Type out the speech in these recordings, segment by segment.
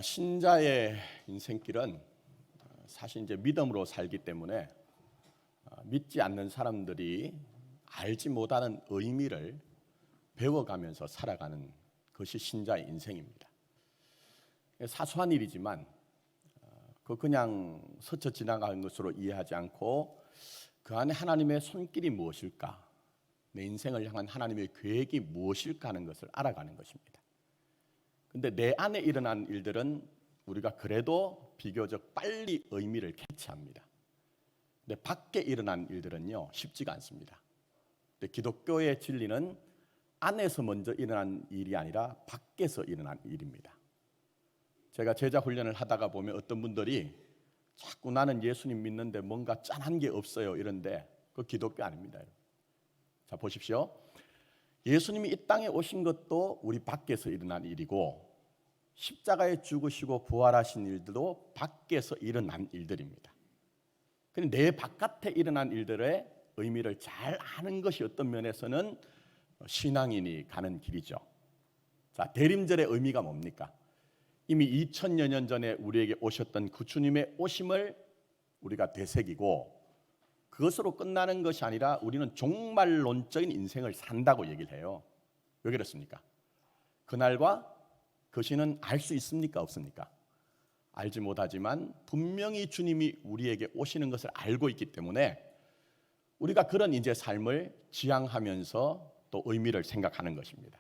신자의 인생길은 사실 이제 믿음으로 살기 때문에 믿지 않는 사람들이 알지 못하는 의미를 배워가면서 살아가는 것이 신자의 인생입니다. 사소한 일이지만 그냥 스쳐 지나가는 것으로 이해하지 않고 그 안에 하나님의 손길이 무엇일까, 내 인생을 향한 하나님의 계획이 무엇일까 하는 것을 알아가는 것입니다. 근데 내 안에 일어난 일들은 우리가 그래도 비교적 빨리 의미를 캐치합니다. 근데 밖에 일어난 일들은요, 쉽지가 않습니다. 근데 기독교의 진리는 안에서 먼저 일어난 일이 아니라 밖에서 일어난 일입니다. 제가 제자 훈련을 하다가 보면 어떤 분들이 자꾸 나는 예수님 믿는데 뭔가 짠한 게 없어요 이런데 그 기독교 아닙니다. 자, 보십시오. 예수님이 이 땅에 오신 것도 우리 밖에서 일어난 일이고 십자가에 죽으시고 부활하신 일들도 밖에서 일어난 일들입니다. 그런데 내 바깥에 일어난 일들의 의미를 잘 아는 것이 어떤 면에서는 신앙인이 가는 길이죠. 자, 대림절의 의미가 뭡니까? 이미 2000여 년 전에 우리에게 오셨던 그 주님의 오심을 우리가 되새기고 그것으로 끝나는 것이 아니라 우리는 종말론적인 인생을 산다고 얘기를 해요. 왜 그렇습니까? 그날과 그 시는 알 수 있습니까? 없습니까? 알지 못하지만 분명히 주님이 우리에게 오시는 것을 알고 있기 때문에 우리가 그런 이제 삶을 지향하면서 또 의미를 생각하는 것입니다.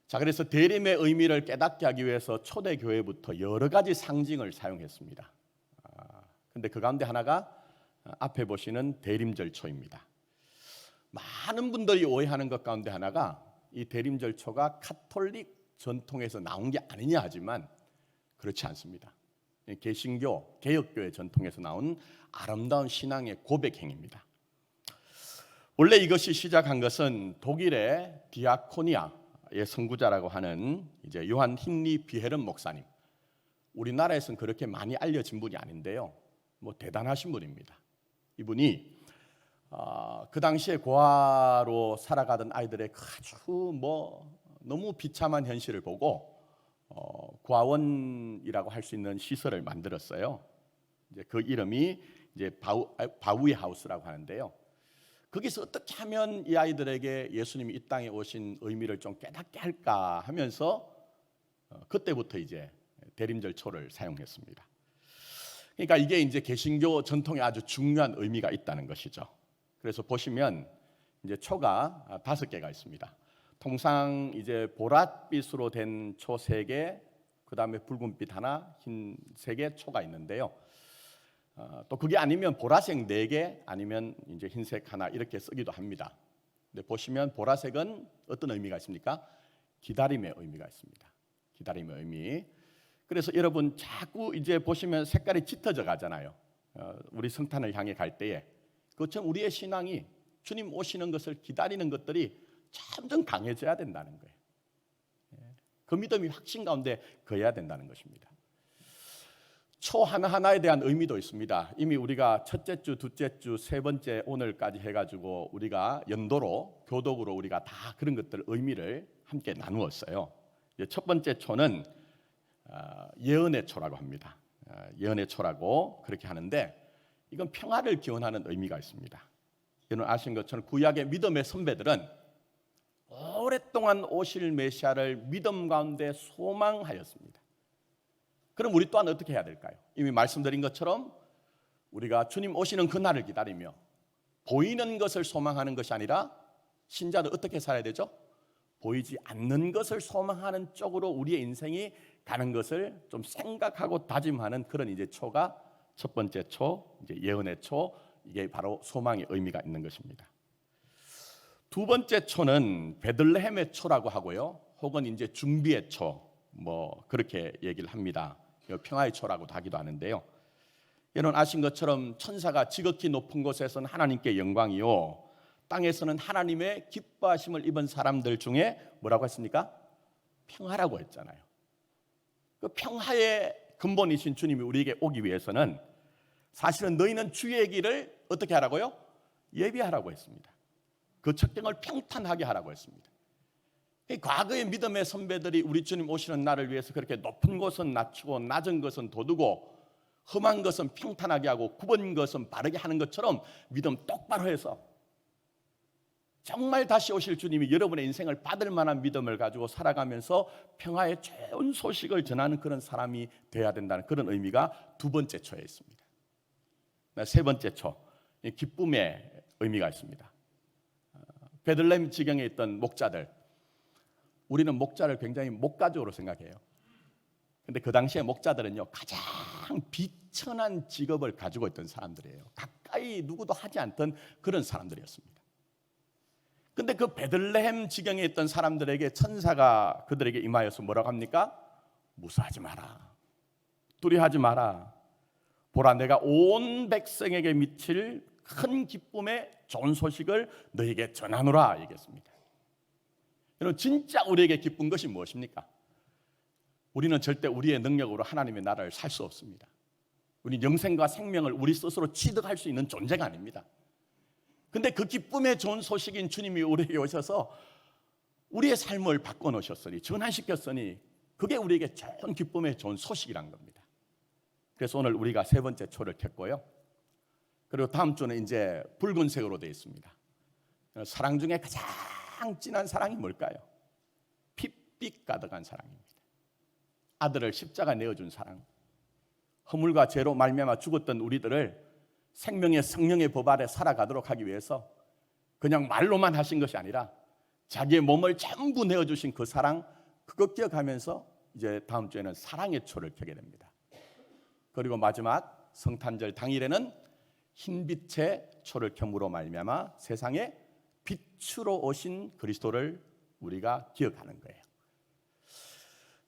자, 그래서 대림의 의미를 깨닫게 하기 위해서 초대교회부터 여러 가지 상징을 사용했습니다. 근데 그 가운데 하나가 앞에 보시는 대림절초입니다. 많은 분들이 오해하는 것 가운데 하나가 이 대림절초가 카톨릭 전통에서 나온 게 아니냐 하지만 그렇지 않습니다. 개신교, 개혁교의 전통에서 나온 아름다운 신앙의 고백행입니다. 원래 이것이 시작한 것은 독일의 디아코니아의 선구자라고 하는 이제 요한 힌리 비헤른 목사님. 우리나라에서는 그렇게 많이 알려진 분이 아닌데요. 뭐 대단하신 분입니다. 이분이 그 당시에 고아로 살아가던 아이들의 아주 너무 비참한 현실을 보고 고아원이라고 할 수 있는 시설을 만들었어요. 이제 그 이름이 이제 바우이 하우스라고 하는데요. 거기서 어떻게 하면 이 아이들에게 예수님이 이 땅에 오신 의미를 좀 깨닫게 할까 하면서 그때부터 이제 대림절초를 사용했습니다. 그러니까 이게 이제 개신교 전통에 아주 중요한 의미가 있다는 것이죠. 그래서 보시면 이제 초가 5개가 있습니다. 통상 이제 보랏빛으로 된 초 3개, 그 다음에 붉은빛 하나, 흰 3개 초가 있는데요. 또 그게 아니면 보라색 4개, 아니면 이제 흰색 하나 이렇게 쓰기도 합니다. 근데 보시면 보라색은 어떤 의미가 있습니까? 기다림의 의미가 있습니다. 기다림의 의미. 그래서 여러분 자꾸 이제 보시면 색깔이 짙어져 가잖아요. 우리 성탄을 향해 갈 때에 그것처럼 우리의 신앙이 주님 오시는 것을 기다리는 것들이 점점 강해져야 된다는 거예요. 그 믿음이 확신 가운데 거해야 된다는 것입니다. 초 하나하나에 대한 의미도 있습니다. 이미 우리가 첫째 주, 둘째 주, 세 번째 오늘까지 해가지고 우리가 연도로 교독으로 우리가 다 그런 것들 의미를 함께 나누었어요. 첫 번째 초는 예언의 초라고 합니다. 예언의 초라고 그렇게 하는데 이건 평화를 기원하는 의미가 있습니다. 여러분 아신 것처럼 구약의 믿음의 선배들은 오랫동안 오실 메시아를 믿음 가운데 소망하였습니다. 그럼 우리 또한 어떻게 해야 될까요? 이미 말씀드린 것처럼 우리가 주님 오시는 그날을 기다리며 보이는 것을 소망하는 것이 아니라 신자는 어떻게 살아야 되죠? 보이지 않는 것을 소망하는 쪽으로 우리의 인생이 가는 것을 좀 생각하고 다짐하는 그런 이제 초가 첫 번째 초, 이제 예언의 초, 이게 바로 소망의 의미가 있는 것입니다. 두 번째 초는 베들레헴의 초라고 하고요, 혹은 이제 준비의 초, 그렇게 얘기를 합니다. 평화의 초라고도 하기도 하는데요. 여러분 아신 것처럼 천사가 지극히 높은 곳에서는 하나님께 영광이요, 땅에서는 하나님의 기뻐하심을 입은 사람들 중에 뭐라고 했습니까? 평화라고 했잖아요. 그 평화의 근본이신 주님이 우리에게 오기 위해서는 사실은 너희는 주의 길을 어떻게 하라고요? 예비하라고 했습니다. 그 척경을 평탄하게 하라고 했습니다. 이 과거의 믿음의 선배들이 우리 주님 오시는 날을 위해서 그렇게 높은 곳은 낮추고 낮은 것은 돋우고 험한 것은 평탄하게 하고 굽은 것은 바르게 하는 것처럼 믿음 똑바로 해서 정말 다시 오실 주님이 여러분의 인생을 받을 만한 믿음을 가지고 살아가면서 평화의 좋은 소식을 전하는 그런 사람이 되어야 된다는 그런 의미가 두 번째 초에 있습니다. 세 번째 초, 기쁨의 의미가 있습니다. 베들레헴 지경에 있던 목자들, 우리는 목자를 굉장히 목가적으로 생각해요. 근데 그 당시에 목자들은요, 가장 비천한 직업을 가지고 있던 사람들이에요. 가까이 누구도 하지 않던 그런 사람들이었습니다. 근데 그 베들레헴 지경에 있던 사람들에게 천사가 그들에게 임하여서 뭐라고 합니까? 무서워하지 마라, 두려워하지 마라. 보라, 내가 온 백성에게 미칠 큰 기쁨의 좋은 소식을 너에게 전하노라 얘기했습니다. 여러분, 진짜 우리에게 기쁜 것이 무엇입니까? 우리는 절대 우리의 능력으로 하나님의 나라를 살 수 없습니다. 우리는 영생과 생명을 우리 스스로 취득할 수 있는 존재가 아닙니다. 근데 그 기쁨의 좋은 소식인 주님이 우리에게 오셔서 우리의 삶을 바꿔놓으셨으니, 전환시켰으니 그게 우리에게 좋은 기쁨의 좋은 소식이란 겁니다. 그래서 오늘 우리가 세 번째 초를 켰고요. 그리고 다음 주는 이제 붉은색으로 되어 있습니다. 사랑 중에 가장 진한 사랑이 뭘까요? 핏빛 가득한 사랑입니다. 아들을 십자가 내어준 사랑. 허물과 죄로 말미암아 죽었던 우리들을 생명의 성령의 법 아래 살아가도록 하기 위해서 그냥 말로만 하신 것이 아니라 자기의 몸을 전부 내어주신 그 사랑, 그것 기억하면서 이제 다음 주에는 사랑의 초를 켜게 됩니다. 그리고 마지막 성탄절 당일에는 흰빛의 초를 켬으로 말미암아 세상에 빛으로 오신 그리스도를 우리가 기억하는 거예요.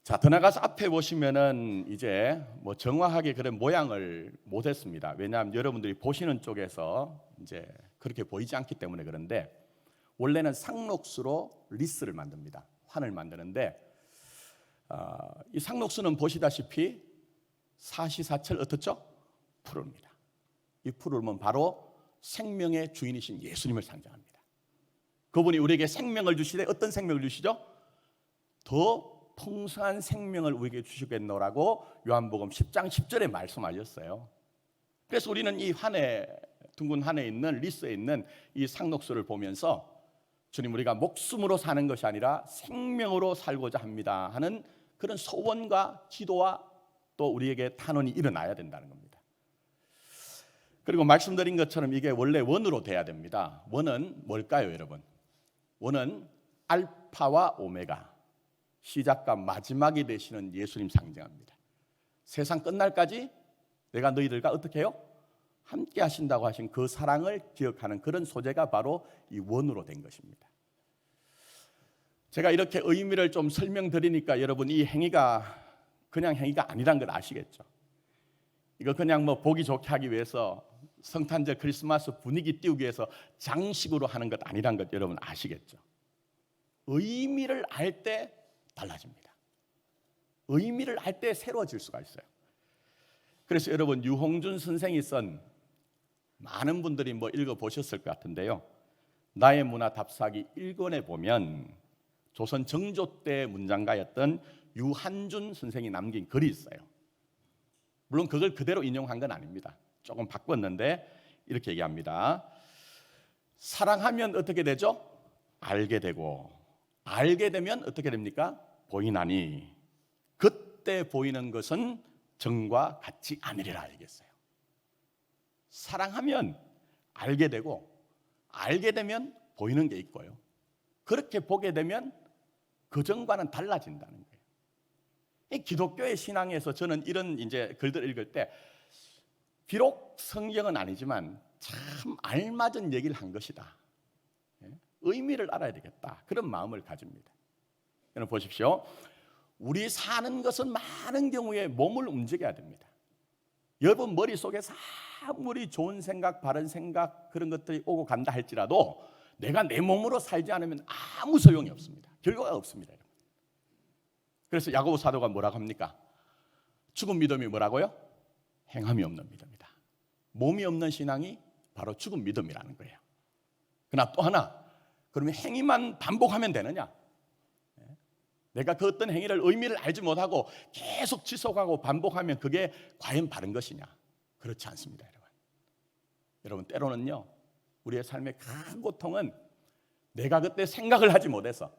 자, 더 나가서 앞에 보시면은 이제 뭐 정확하게 그런 모양을 못했습니다. 왜냐하면 여러분들이 보시는 쪽에서 이제 그렇게 보이지 않기 때문에 그런데, 원래는 상록수로 리스를 만듭니다. 환을 만드는데 이 상록수는 보시다시피 사시사철 어떻죠? 푸릅니다. 이 푸르면 바로 생명의 주인이신 예수님을 상징합니다. 그분이 우리에게 생명을 주시되 어떤 생명을 주시죠? 더 풍성한 생명을 우리에게 주시겠노라고 요한복음 10장 10절에 말씀하셨어요. 그래서 우리는 이 환에, 둥근 환에 있는 리스에 있는 이 상록수를 보면서 주님, 우리가 목숨으로 사는 것이 아니라 생명으로 살고자 합니다 하는 그런 소원과 기도와 또 우리에게 탄원이 일어나야 된다는 겁니다. 그리고 말씀드린 것처럼 이게 원래 원으로 돼야 됩니다. 원은 뭘까요, 여러분? 원은 알파와 오메가, 시작과 마지막이 되시는 예수님 상징합니다. 세상 끝날까지 내가 너희들과 어떻게 해요? 함께 하신다고 하신 그 사랑을 기억하는 그런 소재가 바로 이 원으로 된 것입니다. 제가 이렇게 의미를 좀 설명드리니까 여러분, 이 행위가 그냥 행위가 아니란 걸 아시겠죠? 이거 그냥 뭐 보기 좋게 하기 위해서, 성탄절 크리스마스 분위기 띄우기 위해서 장식으로 하는 것 아니란 것 여러분 아시겠죠? 의미를 알 때 달라집니다. 의미를 알 때 새로워질 수가 있어요. 그래서 여러분, 유홍준 선생이 쓴, 많은 분들이 뭐 읽어보셨을 것 같은데요, 나의 문화 답사기 1권에 보면 조선 정조 때 문장가였던 유한준 선생이 남긴 글이 있어요. 물론 그걸 그대로 인용한 건 아닙니다. 조금 바꿨는데 이렇게 얘기합니다. 사랑하면 어떻게 되죠? 알게 되고, 알게 되면 어떻게 됩니까? 보이나니 그때 보이는 것은 전과 같지 않으리라 얘기했어요. 사랑하면 알게 되고, 알게 되면 보이는 게 있고요, 그렇게 보게 되면 그전과는 달라진다는 거예요. 이 기독교의 신앙에서 저는 이런 이제 글들을 읽을 때 비록 성경은 아니지만 참 알맞은 얘기를 한 것이다, 의미를 알아야 되겠다, 그런 마음을 가집니다. 여러분 보십시오. 우리 사는 것은 많은 경우에 몸을 움직여야 됩니다. 여러분 머릿속에서 아무리 좋은 생각, 바른 생각 그런 것들이 오고 간다 할지라도 내가 내 몸으로 살지 않으면 아무 소용이 없습니다. 결과가 없습니다. 그래서 야고보 사도가 뭐라고 합니까? 죽은 믿음이 뭐라고요? 행함이 없는 믿음이다. 몸이 없는 신앙이 바로 죽은 믿음이라는 거예요. 그러나 또 하나, 그러면 행위만 반복하면 되느냐? 내가 그 어떤 행위를 의미를 알지 못하고 계속 지속하고 반복하면 그게 과연 바른 것이냐? 그렇지 않습니다, 여러분. 여러분, 때로는요, 우리의 삶의 큰 고통은 내가 그때 생각을 하지 못해서,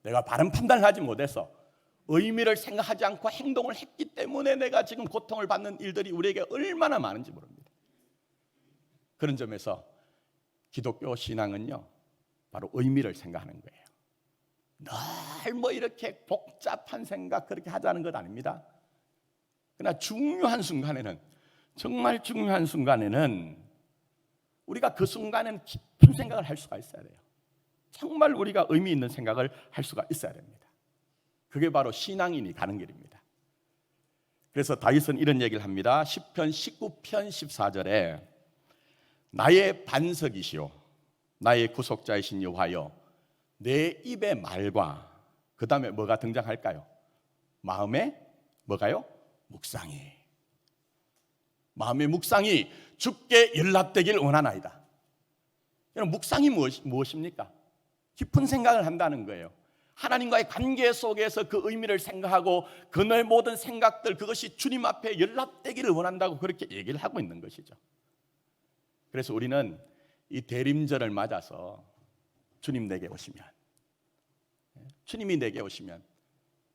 내가 바른 판단을 하지 못해서, 의미를 생각하지 않고 행동을 했기 때문에 내가 지금 고통을 받는 일들이 우리에게 얼마나 많은지 모릅니다. 그런 점에서 기독교 신앙은요, 바로 의미를 생각하는 거예요. 늘 뭐 이렇게 복잡한 생각 그렇게 하자는 것 아닙니다. 그러나 중요한 순간에는, 정말 중요한 순간에는 우리가 그 순간에는 깊은 생각을 할 수가 있어야 돼요. 정말 우리가 의미 있는 생각을 할 수가 있어야 됩니다. 그게 바로 신앙인이 가는 길입니다. 그래서 다윗은 이런 얘기를 합니다. 시편 19편 14절에 나의 반석이시오 나의 구속자이신 여호와여 내 입의 말과 그 다음에 뭐가 등장할까요? 마음의 뭐가요? 묵상이. 마음의 묵상이 주께 연락되길 원하나이다. 여러분, 묵상이 무엇입니까? 깊은 생각을 한다는 거예요. 하나님과의 관계 속에서 그 의미를 생각하고 그 너의 모든 생각들 그것이 주님 앞에 연락되기를 원한다고 그렇게 얘기를 하고 있는 것이죠. 그래서 우리는 이 대림절을 맞아서 주님 내게 오시면, 주님이 내게 오시면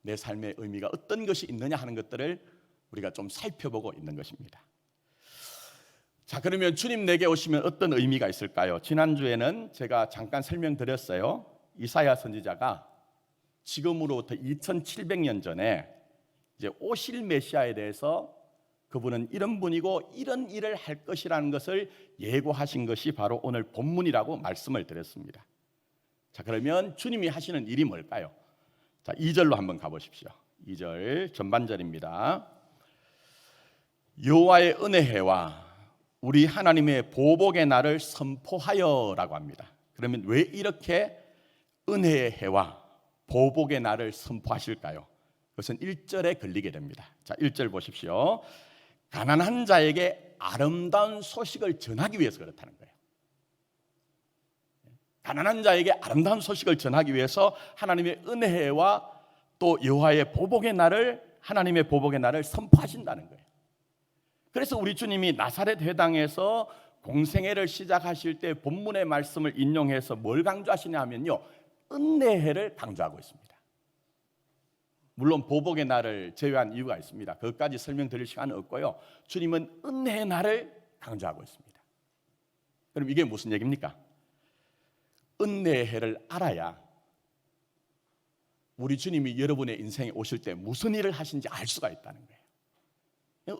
내 삶의 의미가 어떤 것이 있느냐 하는 것들을 우리가 좀 살펴보고 있는 것입니다. 자, 그러면 주님 내게 오시면 어떤 의미가 있을까요? 지난주에는 제가 잠깐 설명드렸어요. 이사야 선지자가 지금으로부터 2700년 전에 이제 오실 메시아에 대해서 그분은 이런 분이고 이런 일을 할 것이라는 것을 예고하신 것이 바로 오늘 본문이라고 말씀을 드렸습니다. 자, 그러면 주님이 하시는 일이 뭘까요? 자, 2절로 한번 가보십시오. 2절 전반절입니다. 여호와의 은혜해와 우리 하나님의 보복의 날을 선포하여라고 합니다. 그러면 왜 이렇게 은혜의 해와 보복의 날을 선포하실까요? 그것은 1절에 걸리게 됩니다. 자, 1절 보십시오. 가난한 자에게 아름다운 소식을 전하기 위해서 그렇다는 거예요. 가난한 자에게 아름다운 소식을 전하기 위해서 하나님의 은혜와 또 여호와의 보복의 날을, 하나님의 보복의 날을 선포하신다는 거예요. 그래서 우리 주님이 나사렛 회당에서 공생애를 시작하실 때 본문의 말씀을 인용해서 뭘 강조하시냐 하면요, 은혜를 강조하고 있습니다. 물론 보복의 날을 제외한 이유가 있습니다. 그것까지 설명드릴 시간은 없고요, 주님은 은혜의 날을 강조하고 있습니다. 그럼 이게 무슨 얘기입니까? 은혜의 해를 알아야 우리 주님이 여러분의 인생에 오실 때 무슨 일을 하신지 알 수가 있다는 거예요.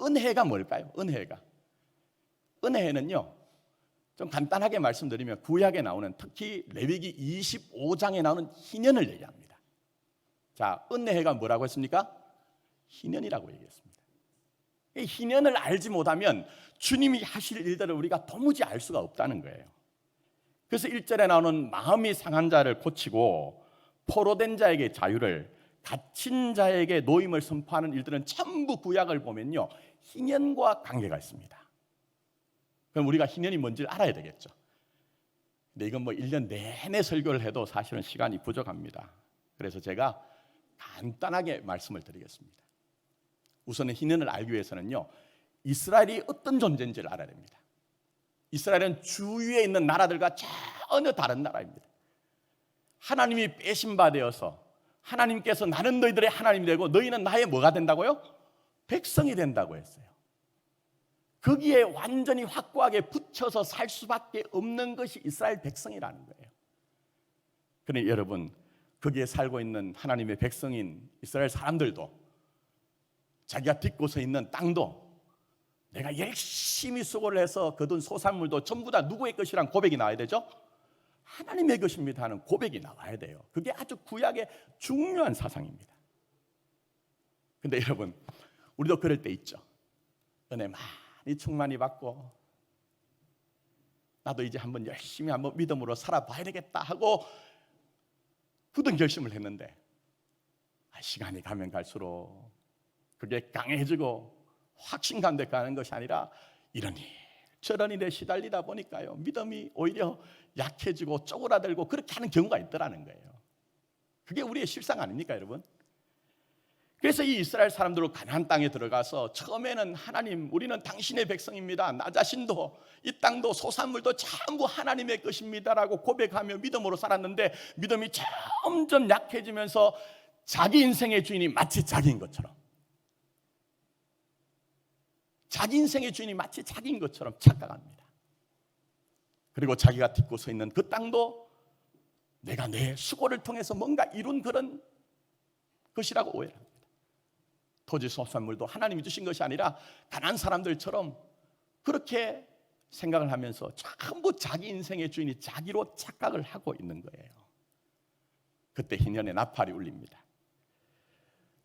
은혜가 뭘까요? 은혜는요, 좀 간단하게 말씀드리면 구약에 나오는, 특히 레위기 25장에 나오는 희년을 얘기합니다. 자, 은혜가 뭐라고 했습니까? 희년이라고 얘기했습니다. 이 희년을 알지 못하면 주님이 하실 일들을 우리가 도무지 알 수가 없다는 거예요. 그래서 1절에 나오는 마음이 상한 자를 고치고 포로된 자에게 자유를, 갇힌 자에게 노임을 선포하는 일들은 전부 구약을 보면요, 희년과 관계가 있습니다. 그럼 우리가 희년이 뭔지를 알아야 되겠죠. 근데 이건 뭐 1년 내내 설교를 해도 사실은 시간이 부족합니다. 그래서 제가 간단하게 말씀을 드리겠습니다. 우선은 희년을 알기 위해서는요, 이스라엘이 어떤 존재인지를 알아야 됩니다. 이스라엘은 주위에 있는 나라들과 전혀 다른 나라입니다. 하나님이 빼신 바 되어서 하나님께서 나는 너희들의 하나님이 되고 너희는 나의 뭐가 된다고요? 백성이 된다고 했어요. 거기에 완전히 확고하게 붙여서 살 수밖에 없는 것이 이스라엘 백성이라는 거예요. 그런데 여러분, 거기에 살고 있는 하나님의 백성인 이스라엘 사람들도 자기가 딛고서 있는 땅도 내가 열심히 수고를 해서 거둔 소산물도 전부 다 누구의 것이란 고백이 나와야 되죠? 하나님의 것입니다 하는 고백이 나와야 돼요. 그게 아주 구약의 중요한 사상입니다. 근데 여러분, 우리도 그럴 때 있죠. 은혜 많이 충만히 받고 나도 이제 한번 열심히 한번 믿음으로 살아봐야 되겠다 하고 굳은 결심을 했는데 시간이 가면 갈수록 그게 강해지고 확신감대 가는 것이 아니라 이러니 저러니 내 시달리다 보니까요, 믿음이 오히려 약해지고 쪼그라들고 그렇게 하는 경우가 있더라는 거예요. 그게 우리의 실상 아닙니까, 여러분? 그래서 이 이스라엘 사람들로 가나안 땅에 들어가서 처음에는 하나님, 우리는 당신의 백성입니다. 나 자신도 이 땅도 소산물도 전부 하나님의 것입니다라고 고백하며 믿음으로 살았는데 믿음이 점점 약해지면서 자기 인생의 주인이 마치 자기인 것처럼, 자기 인생의 주인이 마치 자기인 것처럼 착각합니다. 그리고 자기가 딛고 서 있는 그 땅도 내가 내 수고를 통해서 뭔가 이룬 그런 것이라고 오해를 합니다. 토지 소산물도 하나님이 주신 것이 아니라 가난한 사람들처럼 그렇게 생각을 하면서 전부 자기 인생의 주인이 자기로 착각을 하고 있는 거예요. 그때 희년의 나팔이 울립니다.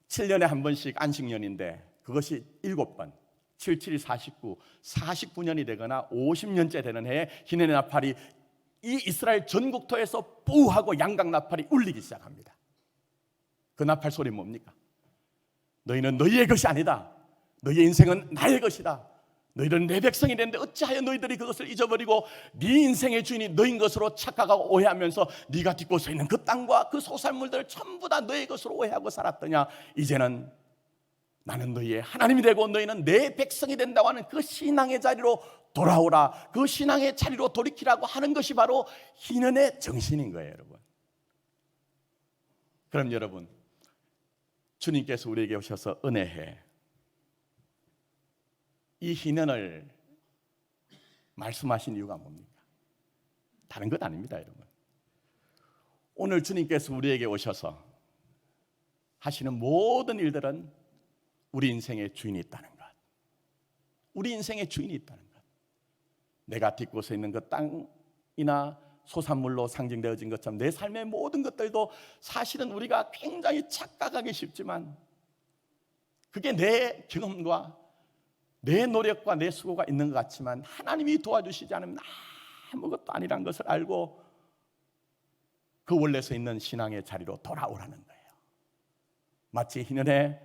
7년에 한 번씩 안식년인데 그것이 7번, 7, 7이 49, 49년이 되거나 50년째 되는 해에 희년의 나팔이 이 이스라엘 전국토에서 뿌하고 양각 나팔이 울리기 시작합니다. 그 나팔 소리 뭡니까? 너희는 너희의 것이 아니다. 너희의 인생은 나의 것이다. 너희들은 내 백성이 되는데 어찌하여 너희들이 그것을 잊어버리고 네 인생의 주인이 너인 것으로 착각하고 오해하면서 네가 딛고 서 있는 그 땅과 그 소산물들을 전부 다 너의 것으로 오해하고 살았더냐. 이제는 나는 너희의 하나님이 되고 너희는 내 백성이 된다고 하는 그 신앙의 자리로 돌아오라. 그 신앙의 자리로 돌이키라고 하는 것이 바로 희년의 정신인 거예요, 여러분. 그럼 여러분, 주님께서 우리에게 오셔서 은혜해 이 희년을 말씀하신 이유가 뭡니까? 다른 것 아닙니다, 여러분. 오늘 주님께서 우리에게 오셔서 하시는 모든 일들은 우리 인생의 주인이 있다는 것, 우리 인생의 주인이 있다는 것, 내가 딛고 서 있는 그 땅이나 소산물로 상징되어진 것처럼 내 삶의 모든 것들도 사실은 우리가 굉장히 착각하기 쉽지만 그게 내 경험과 내 노력과 내 수고가 있는 것 같지만 하나님이 도와주시지 않으면 아무것도 아니란 것을 알고 그 원래 서 있는 신앙의 자리로 돌아오라는 거예요. 마치 희년에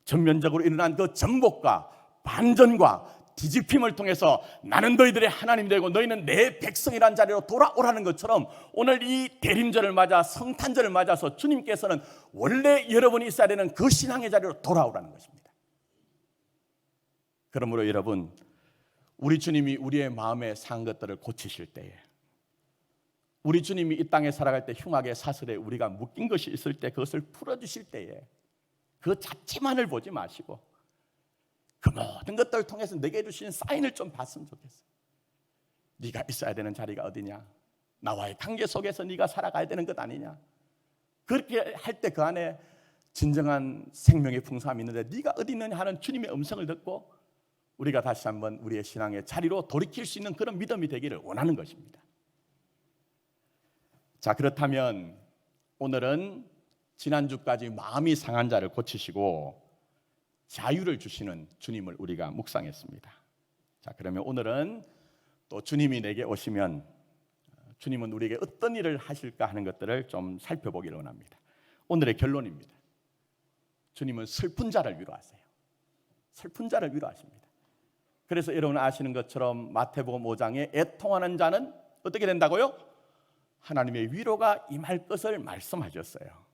전면적으로 일어난 그 정복과 반전과 뒤집힘을 통해서 나는 너희들의 하나님이 되고 너희는 내 백성이라는 자리로 돌아오라는 것처럼 오늘 이 대림절을 맞아 성탄절을 맞아서 주님께서는 원래 여러분이 있어야 되는 그 신앙의 자리로 돌아오라는 것입니다. 그러므로 여러분, 우리 주님이 우리의 마음에 산 것들을 고치실 때에, 우리 주님이 이 땅에 살아갈 때 흉악의 사슬에 우리가 묶인 것이 있을 때 그것을 풀어주실 때에 그 자체만을 보지 마시고 그 모든 것들을 통해서 내게 주신 사인을 좀 봤으면 좋겠어요. 네가 있어야 되는 자리가 어디냐? 나와의 관계 속에서 네가 살아가야 되는 것 아니냐? 그렇게 할 때 그 안에 진정한 생명의 풍성함이 있는데 네가 어디 있느냐 하는 주님의 음성을 듣고 우리가 다시 한번 우리의 신앙의 자리로 돌이킬 수 있는 그런 믿음이 되기를 원하는 것입니다. 자, 그렇다면 오늘은 지난주까지 마음이 상한 자를 고치시고 자유를 주시는 주님을 우리가 묵상했습니다. 자, 그러면 오늘은 또 주님이 내게 오시면 주님은 우리에게 어떤 일을 하실까 하는 것들을 좀 살펴보기를 원합니다. 오늘의 결론입니다. 주님은 슬픈 자를 위로하세요. 슬픈 자를 위로하십니다. 그래서 여러분 아시는 것처럼 마태복음 5장에 애통하는 자는 어떻게 된다고요? 하나님의 위로가 임할 것을 말씀하셨어요.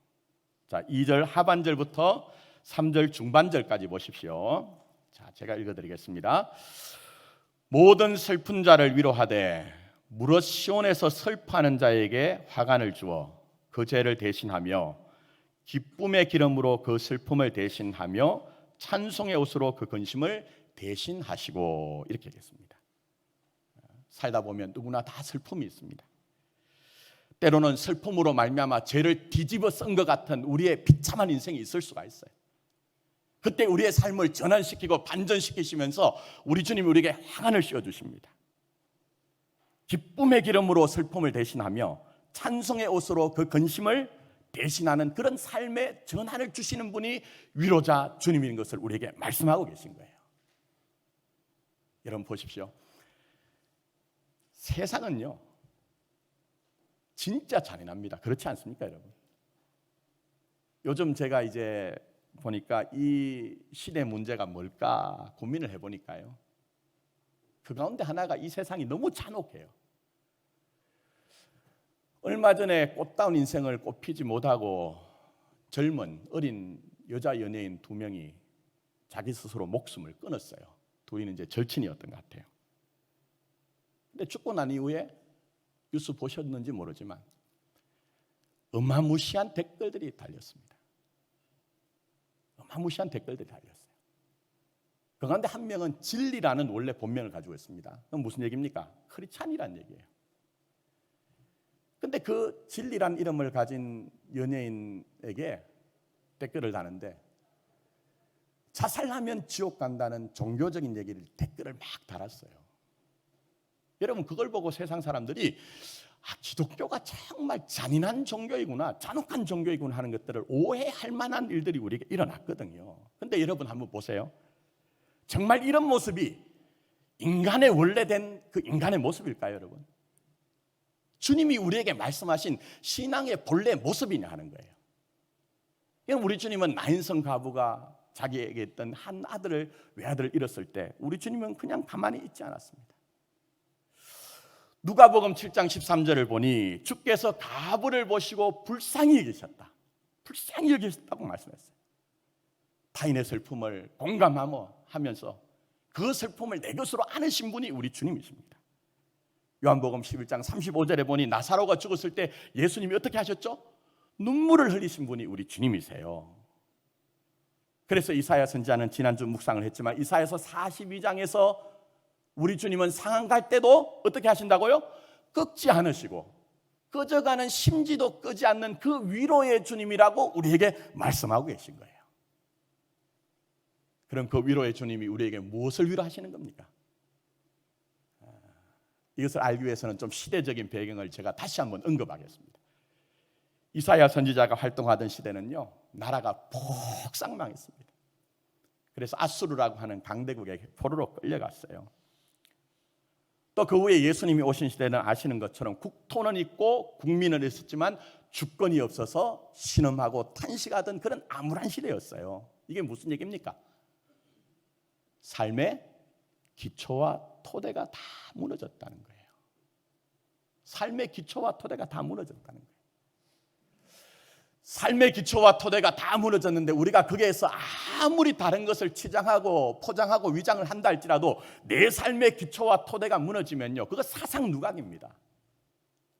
자, 2절 하반절부터 3절 중반절까지 보십시오. 자, 제가 읽어드리겠습니다. 모든 슬픈 자를 위로하되 무릇 시온에서 슬퍼하는 자에게 화관을 주어 그 죄를 대신하며 기쁨의 기름으로 그 슬픔을 대신하며 찬송의 옷으로 그 근심을 대신하시고, 이렇게 하겠습니다. 살다 보면 누구나 다 슬픔이 있습니다. 때로는 슬픔으로 말미암아 죄를 뒤집어 쓴 것 같은 우리의 비참한 인생이 있을 수가 있어요. 그때 우리의 삶을 전환시키고 반전시키시면서 우리 주님이 우리에게 화관을 씌워주십니다. 기쁨의 기름으로 슬픔을 대신하며 찬송의 옷으로 그 근심을 대신하는 그런 삶의 전환을 주시는 분이 위로자 주님인 것을 우리에게 말씀하고 계신 거예요. 여러분 보십시오. 세상은요 진짜 잔인합니다. 그렇지 않습니까, 여러분? 요즘 제가 이제 보니까 이 시대 문제가 뭘까 고민을 해보니까요, 그 가운데 하나가 이 세상이 너무 잔혹해요. 얼마 전에 꽃다운 인생을 꽃피지 못하고 젊은 어린 여자 연예인 2명이 자기 스스로 목숨을 끊었어요. 둘이는 이제 절친이었던 것 같아요. 근데 죽고 난 이후에 뉴스 보셨는지 모르지만 어마무시한 댓글들이 달렸습니다. 어마무시한 댓글들이 달렸어요. 그 가운데 한 명은 진리라는 원래 본명을 가지고 있습니다. 그건 무슨 얘기입니까? 크리스찬이라는 얘기예요. 근데 그 진리란 이름을 가진 연예인에게 댓글을 다는데 자살하면 지옥 간다는 종교적인 얘기를 댓글을 막 달았어요. 여러분 그걸 보고 세상 사람들이 기독교가 정말 잔인한 종교이구나, 잔혹한 종교이구나 하는 것들을 오해할 만한 일들이 우리에게 일어났거든요. 근데 여러분 한번 보세요. 정말 이런 모습이 인간의 원래된 그 인간의 모습일까요, 여러분? 주님이 우리에게 말씀하신 신앙의 본래 모습이냐 하는 거예요. 우리 주님은 나인성 가부가 자기에게 있던 한 아들을 외아들을 잃었을 때 우리 주님은 그냥 가만히 있지 않았습니다. 누가복음 7장 13절을 보니 주께서 가부를 보시고 불쌍히 여기셨다. 불쌍히 여기셨다고 말씀했어요. 타인의 슬픔을 공감하면서 그 슬픔을 내 것으로 안으신 분이 우리 주님이십니다. 요한복음 11장 35절에 보니 나사로가 죽었을 때 예수님이 어떻게 하셨죠? 눈물을 흘리신 분이 우리 주님이세요. 그래서 이사야 선지자는 지난주 묵상을 했지만 이사야서 42장에서 우리 주님은 상한 갈 때도 어떻게 하신다고요? 끄지 않으시고 꺼져가는 심지도 끄지 않는 그 위로의 주님이라고 우리에게 말씀하고 계신 거예요. 그럼 그 위로의 주님이 우리에게 무엇을 위로하시는 겁니까? 이것을 알기 위해서는 좀 시대적인 배경을 제가 다시 한번 언급하겠습니다. 이사야 선지자가 활동하던 시대는요, 나라가 폭삭망했습니다. 그래서 아수르라고 하는 강대국에게 포로로 끌려갔어요. 또 그 후에 예수님이 오신 시대는 아시는 것처럼 국토는 있고 국민은 있었지만 주권이 없어서 신음하고 탄식하던 그런 암울한 시대였어요. 이게 무슨 얘기입니까? 삶의 기초와 토대가 다 무너졌다는 거예요. 삶의 기초와 토대가 다 무너졌다는 거예요. 삶의 기초와 토대가 다 무너졌는데 우리가 거기에서 아무리 다른 것을 치장하고 포장하고 위장을 한다 할지라도 내 삶의 기초와 토대가 무너지면요, 그거 사상 누각입니다.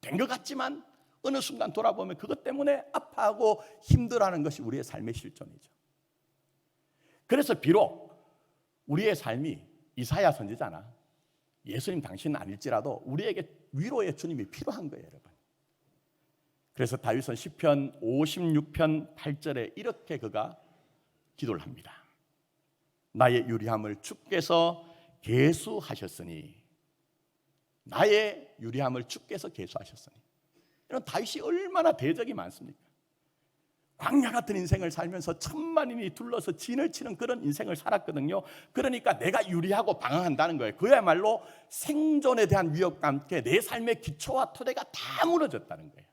된 것 같지만 어느 순간 돌아보면 그것 때문에 아파하고 힘들어하는 것이 우리의 삶의 실존이죠. 그래서 비록 우리의 삶이 이사야 선지자나 예수님 당신은 아닐지라도 우리에게 위로의 주님이 필요한 거예요, 여러분. 그래서 다윗은 시편 56편 8절에 이렇게 그가 기도를 합니다. 나의 유리함을 주께서 계수하셨으니, 나의 유리함을 주께서 계수하셨으니. 이런 다윗이 얼마나 대적이 많습니까? 광야 같은 인생을 살면서 천만인이 둘러서 진을 치는 그런 인생을 살았거든요. 그러니까 내가 유리하고 방황한다는 거예요. 그야말로 생존에 대한 위협과 함께 내 삶의 기초와 토대가 다 무너졌다는 거예요.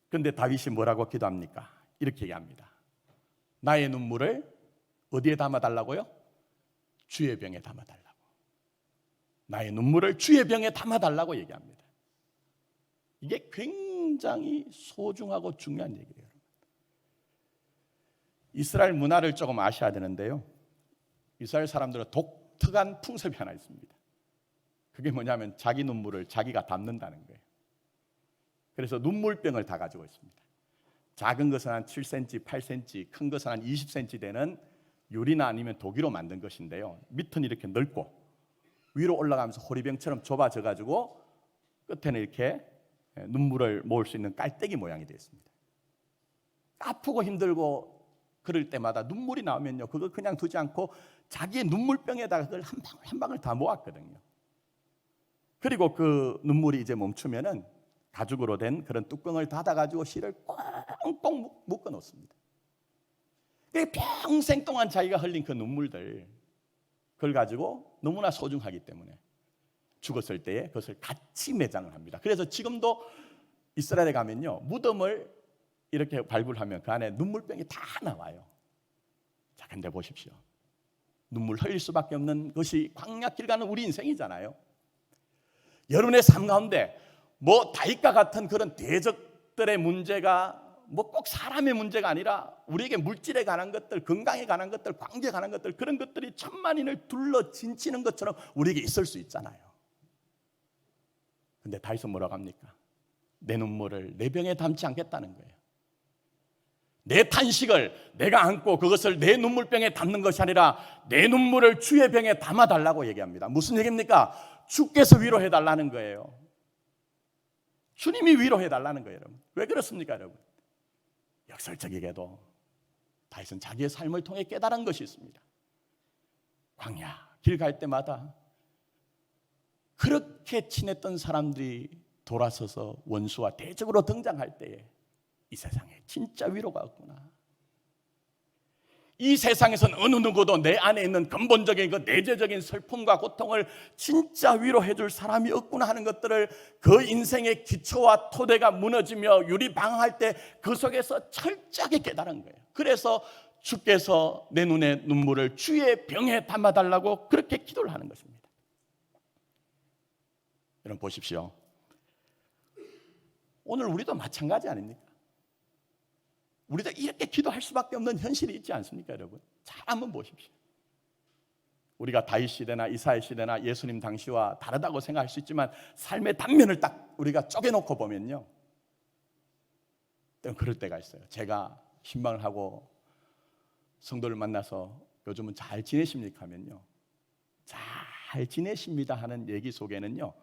그런데 다윗이 뭐라고 기도합니까? 이렇게 얘기합니다. 나의 눈물을 어디에 담아달라고요? 주의 병에 담아달라고. 나의 눈물을 주의 병에 담아달라고 얘기합니다. 이게 굉장히 소중하고 중요한 얘기예요. 이스라엘 문화를 조금 아셔야 되는데요, 이스라엘 사람들은 독특한 풍습이 하나 있습니다. 그게 뭐냐면 자기 눈물을 자기가 담는다는 거예요. 그래서 눈물병을 다 가지고 있습니다. 작은 것은 한 7cm, 8cm, 큰 것은 한 20cm 되는 유리나 아니면 도기로 만든 것인데요, 밑은 이렇게 넓고 위로 올라가면서 호리병처럼 좁아져 가지고 끝에는 이렇게 눈물을 모을 수 있는 깔때기 모양이 되어 있습니다. 아프고 힘들고 그럴 때마다 눈물이 나오면요, 그걸 그냥 두지 않고 자기의 눈물병에다가 그걸 한 방울 한 방울 다 모았거든요. 그리고 그 눈물이 이제 멈추면은 가죽으로 된 그런 뚜껑을 닫아가지고 실을 꽁꽁 묶어 놓습니다. 평생 동안 자기가 흘린 그 눈물들, 그걸 가지고 너무나 소중하기 때문에 죽었을 때에 그것을 같이 매장을 합니다. 그래서 지금도 이스라엘에 가면요, 무덤을 이렇게 발굴하면 그 안에 눈물병이 다 나와요. 자, 근데 보십시오. 눈물 흘릴 수밖에 없는 것이 광야길 가는 우리 인생이잖아요. 여러분의 삶 가운데 뭐 다윗과 같은 그런 대적들의 문제가 뭐 꼭 사람의 문제가 아니라 우리에게 물질에 관한 것들, 건강에 관한 것들, 관계에 관한 것들, 그런 것들이 천만인을 둘러 진치는 것처럼 우리에게 있을 수 있잖아요. 근데 다윗은 뭐라고 합니까? 내 눈물을 내 병에 담지 않겠다는 거예요. 내 탄식을 내가 안고 그것을 내 눈물병에 담는 것이 아니라 내 눈물을 주의 병에 담아달라고 얘기합니다. 무슨 얘기입니까? 주께서 위로해달라는 거예요. 주님이 위로해달라는 거예요. 여러분. 왜 그렇습니까? 여러분? 역설적이게도 다윗은 자기의 삶을 통해 깨달은 것이 있습니다. 광야 길 갈 때마다 그렇게 친했던 사람들이 돌아서서 원수와 대적으로 등장할 때에 이 세상에 진짜 위로가 없구나. 이 세상에선 어느 누구도 내 안에 있는 근본적인 그 내재적인 슬픔과 고통을 진짜 위로해 줄 사람이 없구나 하는 것들을 그 인생의 기초와 토대가 무너지며 유리방황할 때 그 속에서 철저하게 깨달은 거예요. 그래서 주께서 내 눈에 눈물을 주의 병에 담아달라고 그렇게 기도를 하는 것입니다. 여러분 보십시오. 오늘 우리도 마찬가지 아닙니까? 우리도 이렇게 기도할 수밖에 없는 현실이 있지 않습니까, 여러분? 잘 한번 보십시오. 우리가 다윗 시대나 이사야 시대나 예수님 당시와 다르다고 생각할 수 있지만 삶의 단면을 딱 우리가 쪼개놓고 보면요, 때론 그럴 때가 있어요. 제가 신방을 하고 성도를 만나서 요즘은 잘 지내십니까 하면요, 잘 지내십니다 하는 얘기 속에는요,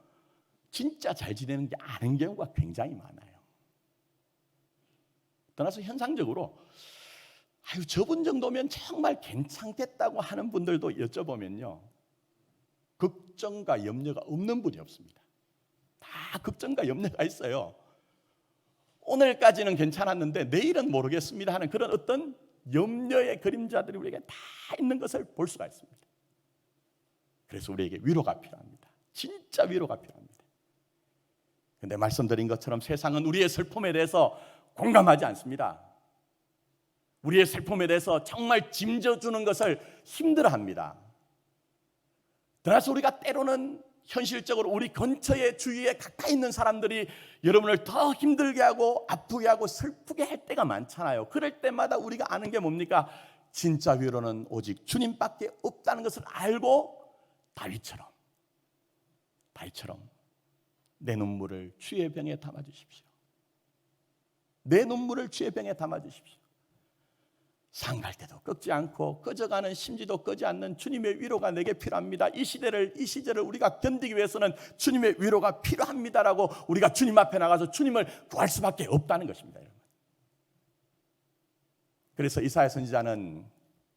진짜 잘 지내는 게 아닌 경우가 굉장히 많아요. 떠나서 현상적으로 아유 저분 정도면 정말 괜찮겠다고 하는 분들도 여쭤보면요, 걱정과 염려가 없는 분이 없습니다. 다 걱정과 염려가 있어요. 오늘까지는 괜찮았는데 내일은 모르겠습니다 하는 그런 어떤 염려의 그림자들이 우리에게 다 있는 것을 볼 수가 있습니다. 그래서 우리에게 위로가 필요합니다. 진짜 위로가 필요합니다. 그런데 말씀드린 것처럼 세상은 우리의 슬픔에 대해서 공감하지 않습니다. 우리의 슬픔에 대해서 정말 짐져주는 것을 힘들어합니다. 따라서 우리가 때로는 현실적으로 우리 근처에 주위에 가까이 있는 사람들이 여러분을 더 힘들게 하고 아프게 하고 슬프게 할 때가 많잖아요. 그럴 때마다 우리가 아는 게 뭡니까? 진짜 위로는 오직 주님밖에 없다는 것을 알고 다윗처럼 내 눈물을 주의 병에 담아주십시오. 내 눈물을 주의 병에 담아주십시오. 상갈 때도 꺾지 않고 꺼져가는 심지도 꺼지 않는 주님의 위로가 내게 필요합니다. 이 시절을 우리가 견디기 위해서는 주님의 위로가 필요합니다라고 우리가 주님 앞에 나가서 주님을 구할 수밖에 없다는 것입니다. 여러분. 그래서 이사야 선지자는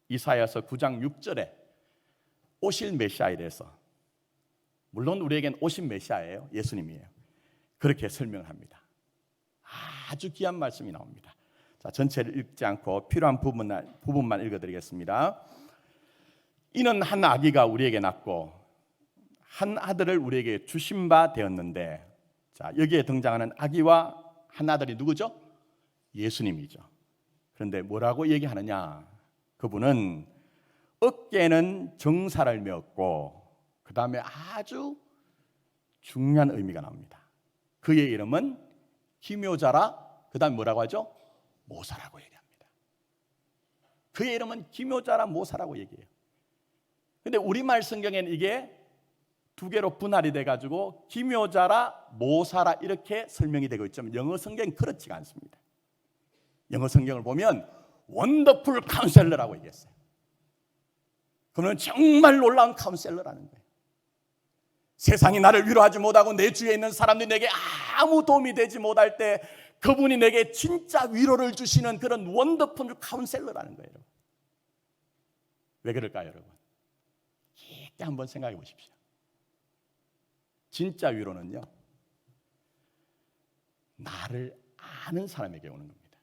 이사야서 9장 6절에 오실 메시아에 대해서, 물론 우리에겐 오신 메시아예요, 예수님이에요, 그렇게 설명을 합니다. 아주 귀한 말씀이 나옵니다. 자, 전체를 읽지 않고 필요한 부분만 읽어드리겠습니다. 이는 한 아기가 우리에게 낳고 한 아들을 우리에게 주신 바 되었는데, 자, 여기에 등장하는 아기와 한 아들이 누구죠? 예수님이죠. 그런데 뭐라고 얘기하느냐? 그분은 어깨에는 정사를 메었고, 그 다음에 아주 중요한 의미가 나옵니다. 그의 이름은 기묘자라, 그 다음에 뭐라고 하죠? 모사라고 얘기합니다. 그의 이름은 기묘자라 모사라고 얘기해요. 근데 우리말 성경에는 이게 두 개로 분할이 돼가지고 기묘자라 모사라 이렇게 설명이 되고 있지만 영어 성경은 그렇지가 않습니다. 영어 성경을 보면 원더풀 카운셀러라고 얘기했어요. 그는 정말 놀라운 카운셀러라는 거예요. 세상이 나를 위로하지 못하고 내 주위에 있는 사람들이 내게 아무 도움이 되지 못할 때 그분이 내게 진짜 위로를 주시는 그런 원더풀 카운셀러라는 거예요. 왜 그럴까요, 여러분? 깊게 한번 생각해 보십시오. 진짜 위로는요, 나를 아는 사람에게 오는 겁니다.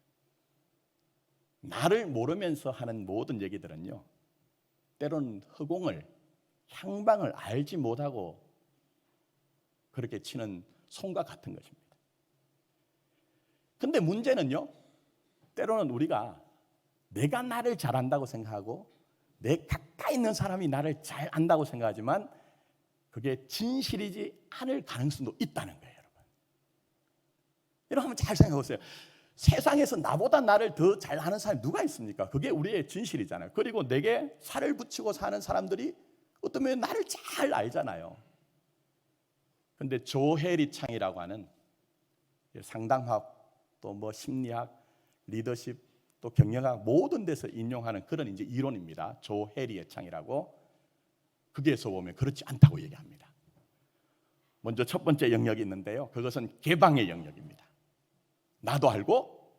나를 모르면서 하는 모든 얘기들은요, 때로는 허공을, 향방을 알지 못하고 그렇게 치는 송과 같은 것입니다. 근데 문제는요, 때로는 우리가 내가 나를 잘 안다고 생각하고 내 가까이 있는 사람이 나를 잘 안다고 생각하지만 그게 진실이지 않을 가능성도 있다는 거예요, 여러분. 여러분 한번 잘 생각해 보세요. 세상에서 나보다 나를 더 잘하는 사람이 누가 있습니까? 그게 우리의 진실이잖아요. 그리고 내게 살을 붙이고 사는 사람들이 어떤 면에 나를 잘 알잖아요. 근데 조해리 창이라고 하는 상담학 또 뭐 심리학, 리더십 또 경영학 모든 데서 인용하는 그런 이제 이론입니다. 조해리의 창이라고. 거기에서 보면 그렇지 않다고 얘기합니다. 먼저 첫 번째 영역이 있는데요. 그것은 개방의 영역입니다. 나도 알고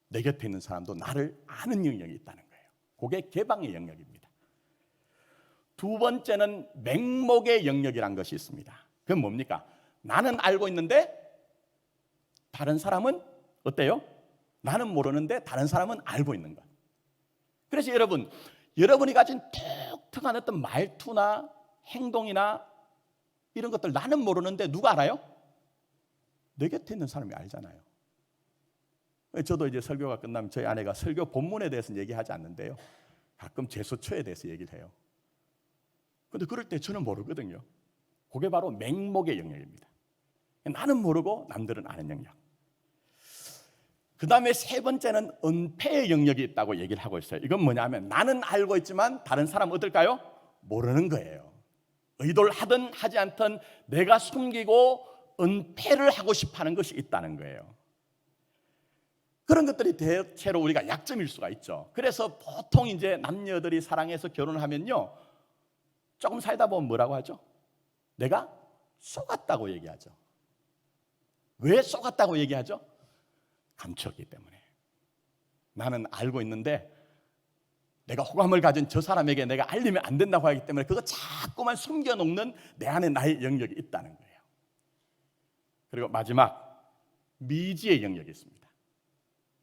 내 곁에 있는 사람도 나를 아는 영역이 있다는 거예요. 그게 개방의 영역입니다. 두 번째는 맹목의 영역이란 것이 있습니다. 그건 뭡니까? 나는 알고 있는데 다른 사람은 어때요? 나는 모르는데 다른 사람은 알고 있는 것. 그래서 여러분이 가진 독특한 어떤 말투나 행동이나 이런 것들 나는 모르는데 누가 알아요? 내 곁에 있는 사람이 알잖아요. 저도 이제 설교가 끝나면 저희 아내가 설교 본문에 대해서는 얘기하지 않는데요. 가끔 제수처에 대해서 얘기를 해요. 그런데 그럴 때 저는 모르거든요. 그게 바로 맹목의 영역입니다. 나는 모르고 남들은 아는 영역. 그 다음에 세 번째는 은폐의 영역이 있다고 얘기를 하고 있어요. 이건 뭐냐면 나는 알고 있지만 다른 사람은 어떨까요? 모르는 거예요. 의도를 하든 하지 않든 내가 숨기고 은폐를 하고 싶어하는 것이 있다는 거예요. 그런 것들이 대체로 우리가 약점일 수가 있죠. 그래서 보통 이제 남녀들이 사랑해서 결혼하면요, 조금 살다 보면 뭐라고 하죠? 내가 속았다고 얘기하죠. 왜 속았다고 얘기하죠? 감췄기 때문에. 나는 알고 있는데 내가 호감을 가진 저 사람에게 내가 알리면 안 된다고 하기 때문에 그거 자꾸만 숨겨놓는 내 안에 나의 영역이 있다는 거예요. 그리고 마지막 미지의 영역이 있습니다.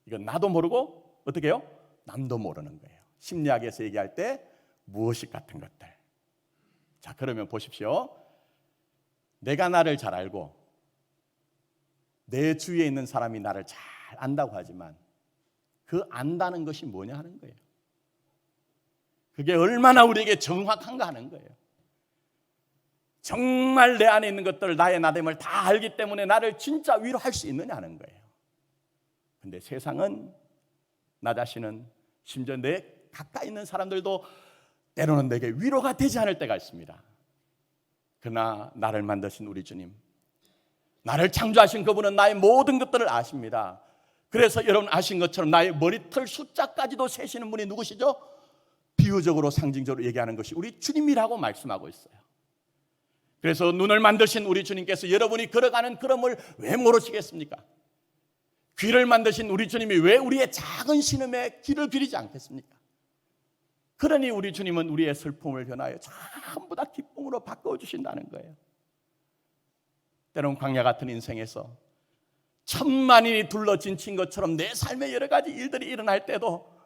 이건 나도 모르고 어떻게 해요? 남도 모르는 거예요. 심리학에서 얘기할 때 무의식 같은 것들. 자, 그러면 보십시오. 내가 나를 잘 알고 내 주위에 있는 사람이 나를 잘 안다고 하지만 그 안다는 것이 뭐냐 하는 거예요. 그게 얼마나 우리에게 정확한가 하는 거예요. 정말 내 안에 있는 것들, 나의 나됨을 다 알기 때문에 나를 진짜 위로할 수 있느냐 하는 거예요. 근데 세상은, 나 자신은, 심지어 내 가까이 있는 사람들도 때로는 내게 위로가 되지 않을 때가 있습니다. 그러나 나를 만드신 우리 주님, 나를 창조하신 그분은 나의 모든 것들을 아십니다. 그래서 여러분 아신 것처럼 나의 머리털 숫자까지도 세시는 분이 누구시죠? 비유적으로 상징적으로 얘기하는 것이 우리 주님이라고 말씀하고 있어요. 그래서 눈을 만드신 우리 주님께서 여러분이 걸어가는 걸음을 왜 모르시겠습니까? 귀를 만드신 우리 주님이 왜 우리의 작은 신음에 귀를 기리지 않겠습니까? 그러니 우리 주님은 우리의 슬픔을 변하여 전부 다 기쁨으로 바꿔주신다는 거예요. 때론 광야 같은 인생에서 천만인이 둘러진친 것처럼 내 삶에 여러 가지 일들이 일어날 때도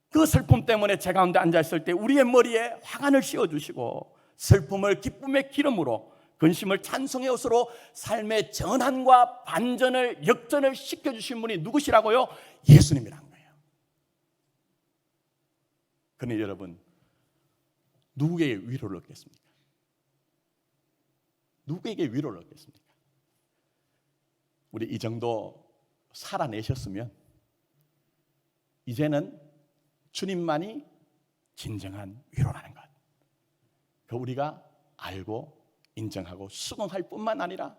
그 슬픔 때문에 제 가운데 앉아있을 때 우리의 머리에 화관을 씌워주시고 슬픔을 기쁨의 기름으로, 근심을 찬송의 옷으로 삶의 전환과 반전을, 역전을 시켜주신 분이 누구시라고요? 예수님이란 거예요. 그러니 여러분, 누구에게 위로를 얻겠습니까? 누구에게 위로를 얻겠습니까? 우리 이 정도 살아내셨으면 이제는 주님만이 진정한 위로라는 것, 그 우리가 알고 인정하고 수긍할 뿐만 아니라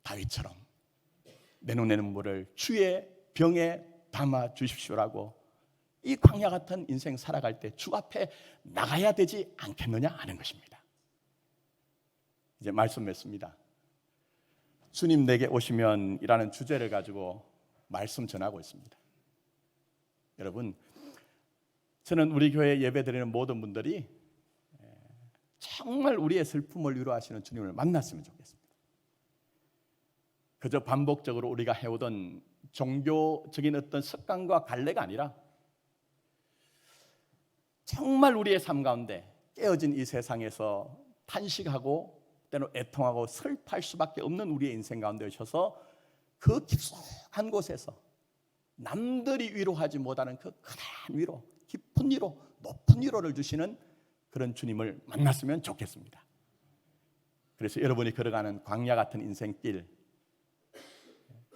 다윗처럼 내 눈의 눈물을 주의 병에 담아 주십시오라고 이 광야 같은 인생 살아갈 때 주 앞에 나가야 되지 않겠느냐 하는 것입니다. 이제 말씀 맺습니다. 주님 내게 오시면 이라는 주제를 가지고 말씀 전하고 있습니다. 여러분, 저는 우리 교회 예배드리는 모든 분들이 정말 우리의 슬픔을 위로하시는 주님을 만났으면 좋겠습니다. 그저 반복적으로 우리가 해오던 종교적인 어떤 습관과 관례가 아니라 정말 우리의 삶 가운데 깨어진 이 세상에서 탄식하고 때로 애통하고 슬퍼할 수밖에 없는 우리의 인생 가운데 오셔서 그 깊숙한 곳에서 남들이 위로하지 못하는 그 큰 위로, 깊은 위로, 높은 위로를 주시는 그런 주님을 만났으면 좋겠습니다. 그래서 여러분이 걸어가는 광야 같은 인생길,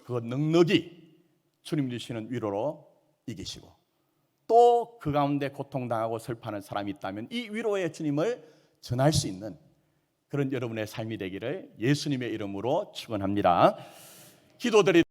그 넉넉히 주님 주시는 위로로 이기시고, 또 그 가운데 고통당하고 슬퍼하는 사람이 있다면 이 위로의 주님을 전할 수 있는 그런 여러분의 삶이 되기를 예수님의 이름으로 축원합니다. 기도드리